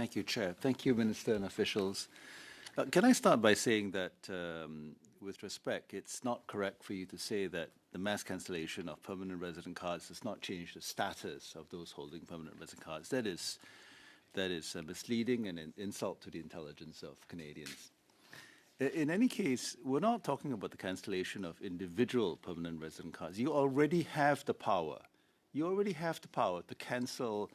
Thank you, Chair. Thank you, Minister and officials. Can I start by saying that, with respect, it's not correct for you to say that the mass cancellation of permanent resident cards does not change the status of those holding permanent resident cards. That is misleading and an insult to the intelligence of Canadians. In any case, we're not talking about the cancellation of individual permanent resident cards. You already have the power. You already have the power to cancel,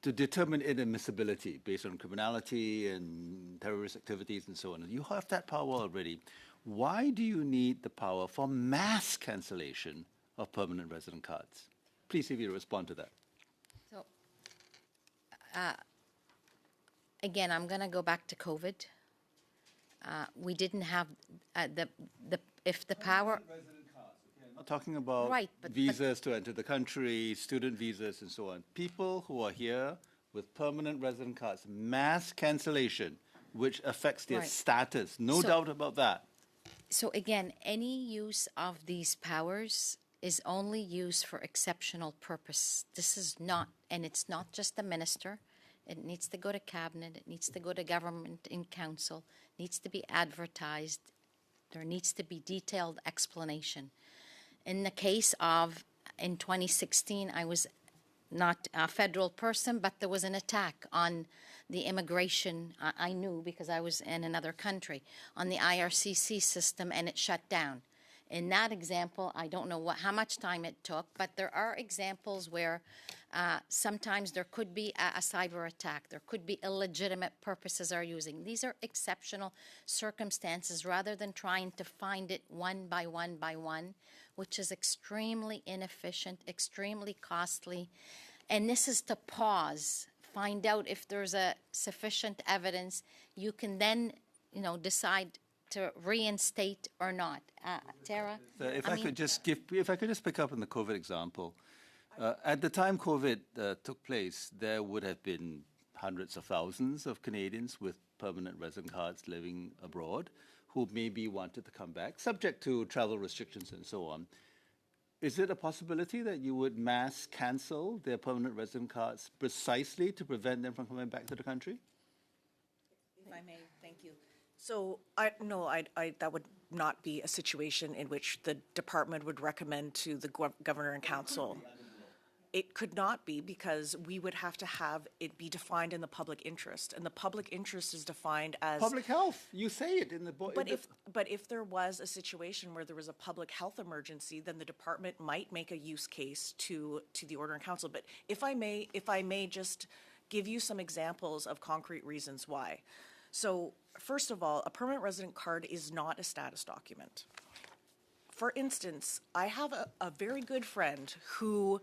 to determine inadmissibility based on criminality and terrorist activities and so on. You have that power already. Why do you need the power for mass cancellation of permanent resident cards? Please, if you respond to that. So, again, I'm going to go back to COVID. We didn't have if the power. I'm not talking about visas to enter the country, student visas, and so on. People who are here with permanent resident cards, mass cancellation, which affects their status. No doubt about that. So again, any use of these powers is only used for exceptional purpose. This is not, and it's not just the minister. It needs to go to cabinet. It needs to go to government in council. It needs to be advertised. There needs to be detailed explanation. In the case of, in 2016, I was not a federal person, but there was an attack on the immigration. I knew because I was in another country, on the IRCC system, and it shut down. In that example, I don't know how much time it took, but there are examples where sometimes there could be a cyber attack. There could be illegitimate purposes are using. These are exceptional circumstances rather than trying to find it one by one, which is extremely inefficient, extremely costly. And this is to pause, find out if there's a sufficient evidence. You can then, decide to reinstate or not. Tara? If I could just pick up on the COVID example. At the time COVID took place, there would have been hundreds of thousands of Canadians with permanent resident cards living abroad who maybe wanted to come back, subject to travel restrictions and so on. Is it a possibility that you would mass cancel their permanent resident cards precisely to prevent them from coming back to the country? If I may, thank you. So, that would not be a situation in which the department would recommend to the governor and council. It could not be, because we would have to have it be defined in the public interest, and the public interest is defined as public health. You say it in the book. But if there was a situation where there was a public health emergency, then the department might make a use case to the order in council. But if I may just give you some examples of concrete reasons why. So, first of all, a permanent resident card is not a status document. For instance, I have a very good friend who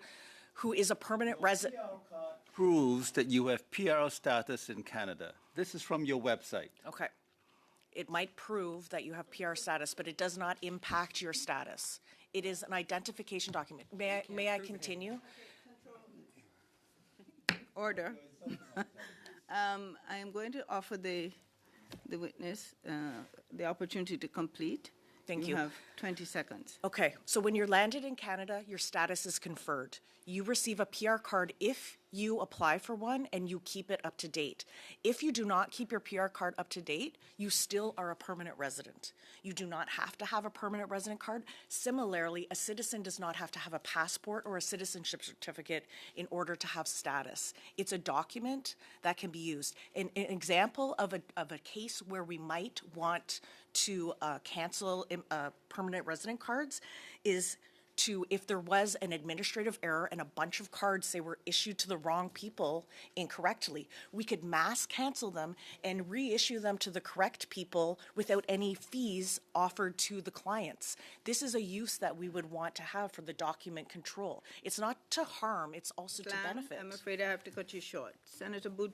is a permanent resident. PR card proves that you have PR status in Canada. This is from your website. Okay. It might prove that you have PR status, but it does not impact your status. It is an identification document. May I continue? Order. I am going to offer the witness the opportunity to complete. Thank you. You have 20 seconds. Okay, so when you're landed in Canada, your status is conferred. You receive a PR card if you apply for one and you keep it up to date. If you do not keep your PR card up to date, you still are a permanent resident. You do not have to have a permanent resident card. Similarly, a citizen does not have to have a passport or a citizenship certificate in order to have status. It's a document that can be used. An example of a case where we might want to cancel permanent resident cards is if there was an administrative error and a bunch of cards, say, were issued to the wrong people incorrectly, we could mass cancel them and reissue them to the correct people without any fees offered to the clients. This is a use that we would want to have for the document control. It's not to harm, it's also to benefit. I'm afraid I have to cut you short. Senator Boudreaux.